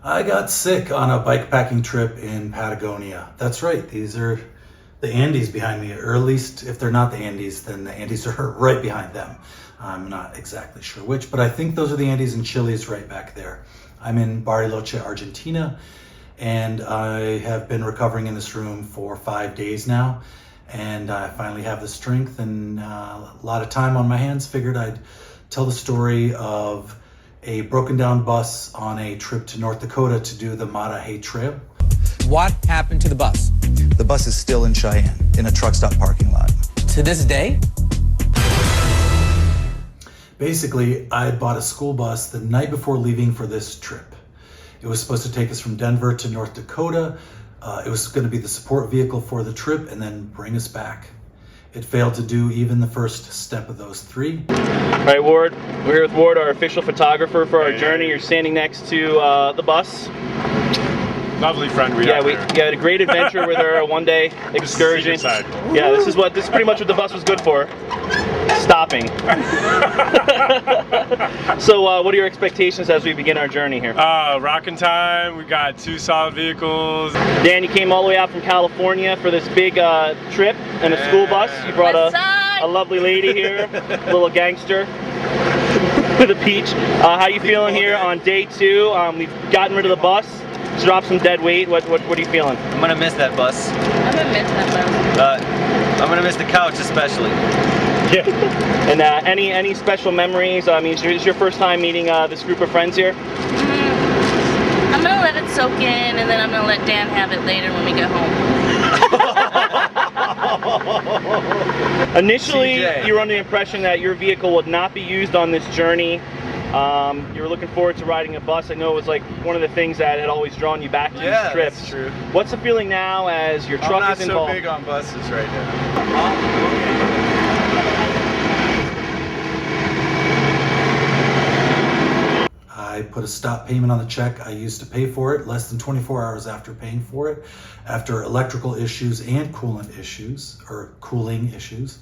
I got sick on a bikepacking trip in Patagonia. That's right, these are the Andes behind me, or at least if they're not the Andes, then the Andes are right behind them. I'm not exactly sure which, but I think those are the Andes, and Chile is right back there. I'm in Bariloche, Argentina, and I have been recovering in this room for 5 days now, and I finally have the strength and a lot of time on my hands. Figured I'd tell the story of a broken down bus on a trip to North Dakota to do the Maah Daah Hey Trail. What happened to the bus? The bus is still in Cheyenne, in a truck stop parking lot. To this day? Basically, I had bought a school bus the night before leaving for this trip. It was supposed to take us from Denver to North Dakota. It was going to be the support vehicle for the trip and then bring us back. It failed to do even the first step of those three. All right, Ward, we're here with Ward, our official photographer for our journey. You're standing next to the bus. Lovely friend we yeah, have. We had a great adventure with our one-day excursion. Yeah, this is pretty much what the bus was good for. Stopping. So what are your expectations as we begin our journey here? Rockin' time. We got 2 solid vehicles. Dan, you came all the way out from California for this big trip in a school bus. You brought a lovely lady here, a little gangster with a peach. How you feeling here on day 2? We've gotten rid of the bus. Drop some dead weight. What are you feeling? I'm gonna miss that bus. I'm gonna miss that bus. I'm gonna miss the couch especially. Yeah. And any special memories? I mean, is your first time meeting this group of friends here? I'm gonna let it soak in, and then I'm gonna let Dan have it later when we get home. Initially, CJ. you were under the impression that your vehicle would not be used on this journey. You were looking forward to riding a bus. I know it was like one of the things that had always drawn you back to these trips. That's true. What's the feeling now as your truck is involved? I'm not so big on buses right now. I put a stop payment on the check I used to pay for it less than 24 hours after paying for it, after electrical issues and coolant issues, or cooling issues.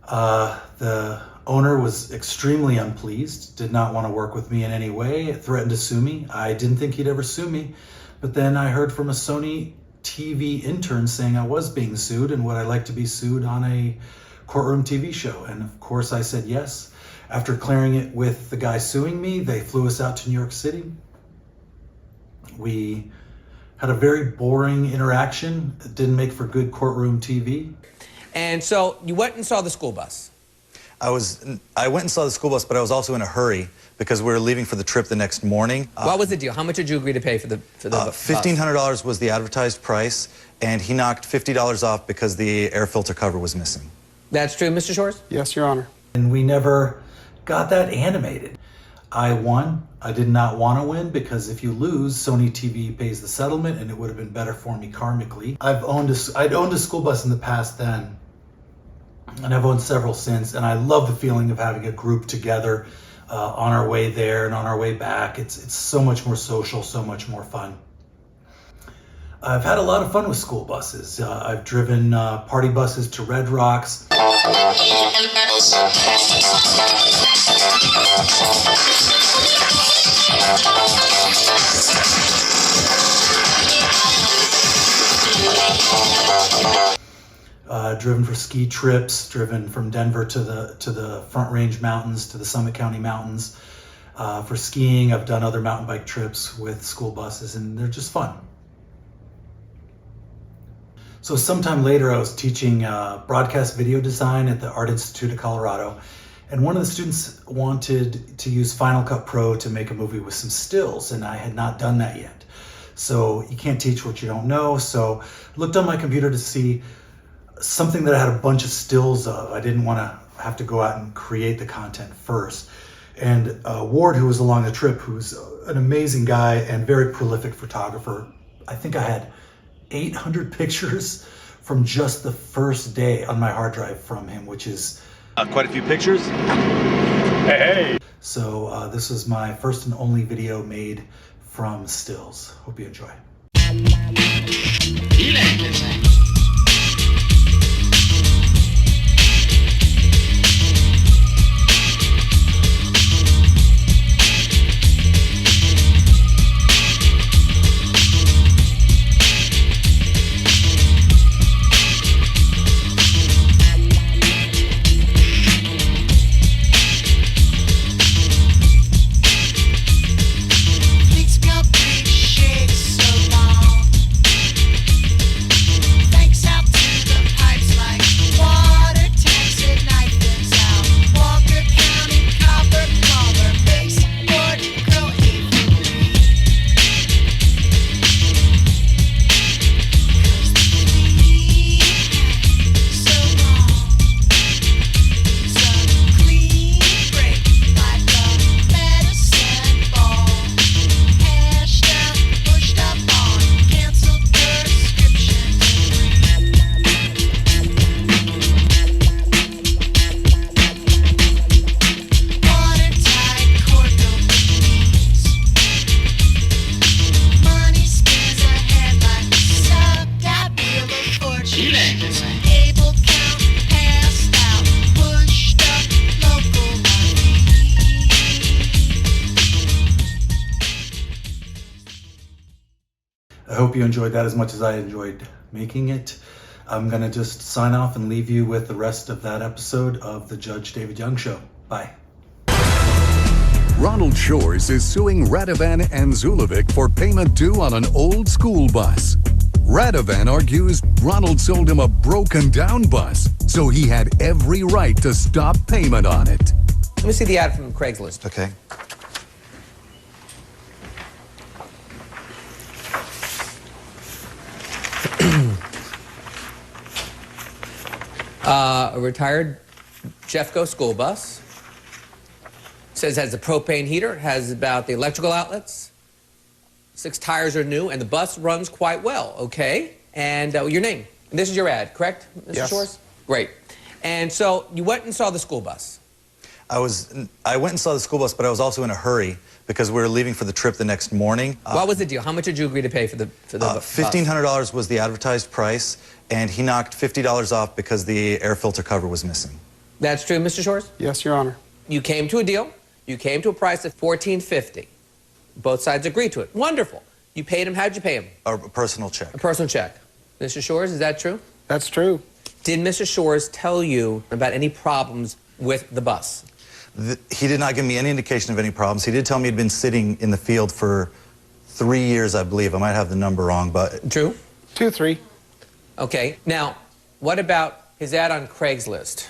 The owner was extremely unpleased, did not want to work with me in any way, threatened to sue me. I didn't think he'd ever sue me, but then I heard from a Sony TV intern saying I was being sued and would I like to be sued on a courtroom TV show, and of course I said yes. After clearing it with the guy suing me, they flew us out to New York City. We had a very boring interaction. It didn't make for good courtroom TV. And so you went and saw the school bus. I went and saw the school bus, but I was also in a hurry because we were leaving for the trip the next morning. What was the deal? How much did you agree to pay for the bus? $1,500 was the advertised price, and he knocked $50 off because the air filter cover was missing. That's true, Mr. Shores? Yes, Your Honor. And we never got that animated. I won. I did not want to win because if you lose, Sony TV pays the settlement and it would have been better for me karmically. I'd owned a school bus in the past then, and I've owned several since, and I love the feeling of having a group together on our way there and on our way back. It's so much more social, so much more fun. I've had a lot of fun with school buses. I've driven party buses to Red Rocks. Driven for ski trips, driven from Denver to the Front Range Mountains, to the Summit County Mountains. For skiing, I've done other mountain bike trips with school buses, and they're just fun. So sometime later, I was teaching broadcast video design at the Art Institute of Colorado, and one of the students wanted to use Final Cut Pro to make a movie with some stills, and I had not done that yet. So you can't teach what you don't know, so I looked on my computer to see something that I had a bunch of stills of. I didn't want to have to go out and create the content first. And Ward, who was along the trip, who's an amazing guy and very prolific photographer, I think I had 800 pictures from just the first day on my hard drive from him, which is Quite a few pictures. Hey. so this was my first and only video made from stills. Hope you enjoy. hope you enjoyed that as much as I enjoyed making it. I'm going to just sign off and leave you with the rest of that episode of the Judge David Young Show. Bye. Ronald Shores is suing Radovan and Zulovic for payment due on an old school bus. Radovan argues Ronald sold him a broken down bus, so he had every right to stop payment on it. Let me see the ad from Craigslist. Okay. A retired Jeffco school bus. Says it has a propane heater, has about the electrical outlets. 6 tires are new, and the bus runs quite well. Okay. And your name. And this is your ad, correct, Mr. Yes. Shores? Great. And so you went and saw the school bus. I went and saw the school bus, but I was also in a hurry because we were leaving for the trip the next morning. What was the deal? How much did you agree to pay for the bus? $1,500 was the advertised price, and he knocked $50 off because the air filter cover was missing. That's true, Mr. Shores? Yes, Your Honor. You came to a deal. You came to a price of $1,450. Both sides agreed to it. Wonderful. You paid him. How did you pay him? A personal check. A personal check. Mr. Shores, is that true? That's true. Did Mr. Shores tell you about any problems with the bus? He did not give me any indication of any problems. He did tell me he'd been sitting in the field for 3 years, I believe. I might have the number wrong, but... True? 2, 3. Okay. Now, what about his ad on Craigslist?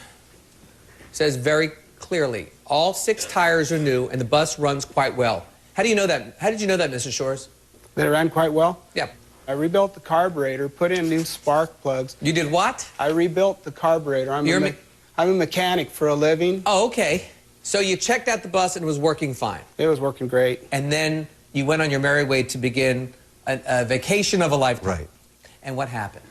It says very clearly, all 6 tires are new and the bus runs quite well. How do you know that? How did you know that, Mr. Shores? That it ran quite well? Yeah. I rebuilt the carburetor, put in new spark plugs. You did what? I rebuilt the carburetor. I'm a mechanic for a living. Oh, okay. So you checked out the bus and it was working fine. It was working great. And then you went on your merry way to begin a vacation of a lifetime. Right. And what happened?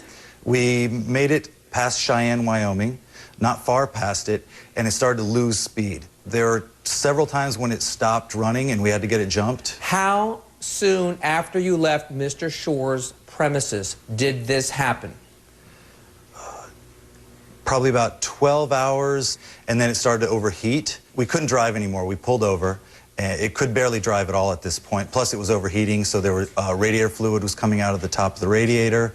We made it past Cheyenne, Wyoming, not far past it, and it started to lose speed. There were several times when it stopped running and we had to get it jumped. How soon after you left Mr. Shores' premises did this happen? Probably about 12 hours, and then it started to overheat. We couldn't drive anymore. We pulled over, and it could barely drive at all at this point. Plus, it was overheating, so there was radiator fluid was coming out of the top of the radiator.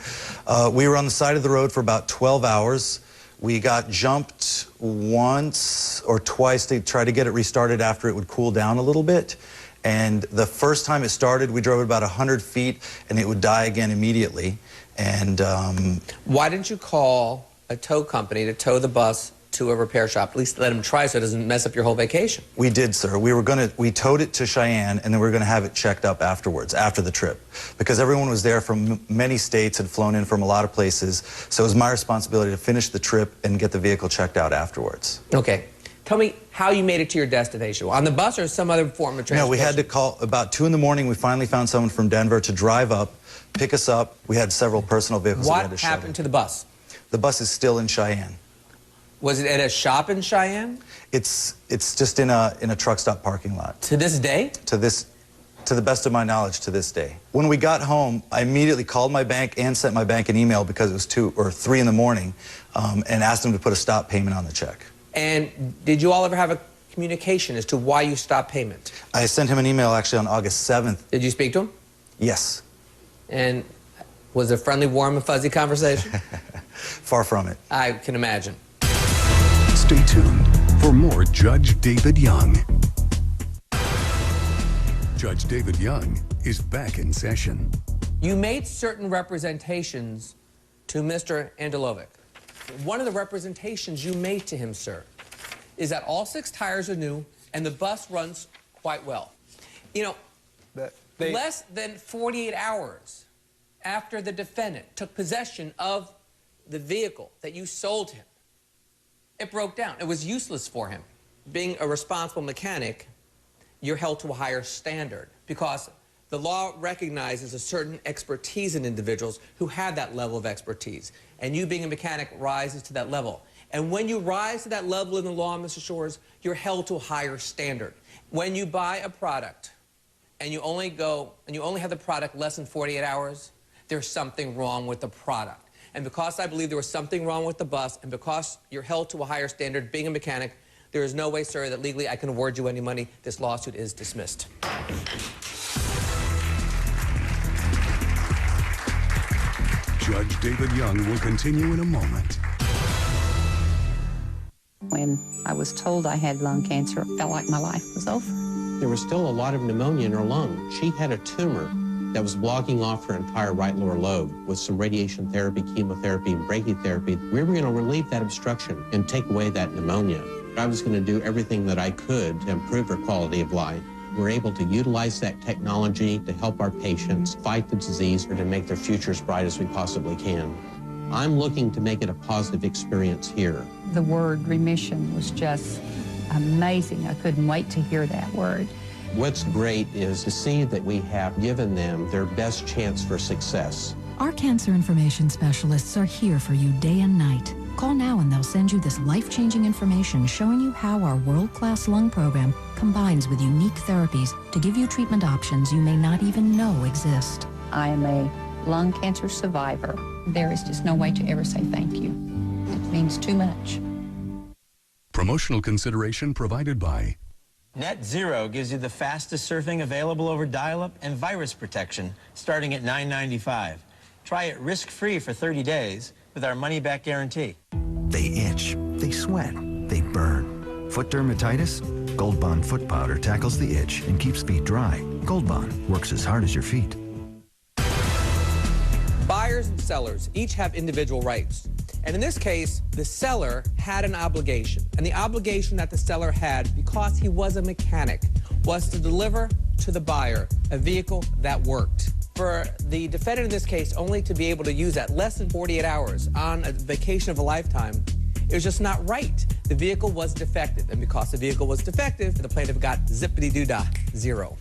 We were on the side of the road for about 12 hours. We got jumped once or twice to try to get it restarted after it would cool down a little bit. And the first time it started, we drove it about 100 feet, and it would die again immediately. And why didn't you call a tow company to tow the bus to a repair shop? At least let them try so it doesn't mess up your whole vacation. We did, sir. We towed it to Cheyenne, and then we were going to have it checked up afterwards, after the trip. Because everyone was there from many states, had flown in from a lot of places. So it was my responsibility to finish the trip and get the vehicle checked out afterwards. Okay. Tell me how you made it to your destination. On the bus or some other form of transportation? No, we had to call about 2 in the morning. We finally found someone from Denver to drive up, pick us up. We had several personal vehicles that we had to What shut happened in. to the bus? The bus is still in Cheyenne. Was it at a shop in Cheyenne? It's just in a truck stop parking lot. To this day? To the best of my knowledge, to this day. When we got home, I immediately called my bank and sent my bank an email because it was 2 or 3 in the morning, and asked them to put a stop payment on the check. And did you all ever have a communication as to why you stopped payment? I sent him an email actually on August 7th. Did you speak to him? Yes. And was it a friendly, warm, and fuzzy conversation? Far from it. I can imagine. Stay tuned for more Judge David Young. Judge David Young is back in session. You made certain representations to Mr. Andelovic. One of the representations you made to him, sir, is that all 6 tires are new and the bus runs quite well. You know, less than 48 hours after the defendant took possession of the vehicle that you sold him, it broke down. It was useless for him. Being a responsible mechanic, you're held to a higher standard because the law recognizes a certain expertise in individuals who have that level of expertise. And you being a mechanic rises to that level. And when you rise to that level in the law, Mr. Shores, you're held to a higher standard. When you buy a product and you only have the product less than 48 hours, there's something wrong with the product. And because I believe there was something wrong with the bus, and because you're held to a higher standard being a mechanic, there is no way, sir, that legally I can award you any money. This lawsuit is dismissed. Judge David Young will continue in a moment. When I was told I had lung cancer, it felt like my life was over. There was still a lot of pneumonia in her lung. She had a tumor that was blocking off her entire right lower lobe. With some radiation therapy, chemotherapy, and brachytherapy, we were going to relieve that obstruction and take away that pneumonia. I was going to do everything that I could to improve her quality of life. We're able to utilize that technology to help our patients fight the disease or to make their future as bright as we possibly can. I'm looking to make it a positive experience here. The word remission was just amazing. I couldn't wait to hear that word. What's great is to see that we have given them their best chance for success. Our cancer information specialists are here for you day and night. Call now and they'll send you this life-changing information showing you how our world-class lung program combines with unique therapies to give you treatment options you may not even know exist. I am a lung cancer survivor. There is just no way to ever say thank you. It means too much. Promotional consideration provided by Net Zero gives you the fastest surfing available over dial-up and virus protection starting at $9.95. Try it risk-free for 30 days with our money-back guarantee. They itch, they sweat, they burn. Foot dermatitis? Gold Bond foot powder tackles the itch and keeps feet dry. Gold Bond works as hard as your feet. Buyers and sellers each have individual rights. And in this case, the seller had an obligation. And the obligation that the seller had, because he was a mechanic, was to deliver to the buyer a vehicle that worked. For the defendant in this case only to be able to use that less than 48 hours on a vacation of a lifetime, it was just not right. The vehicle was defective. And because the vehicle was defective, the plaintiff got zippity-doo-dah, zero.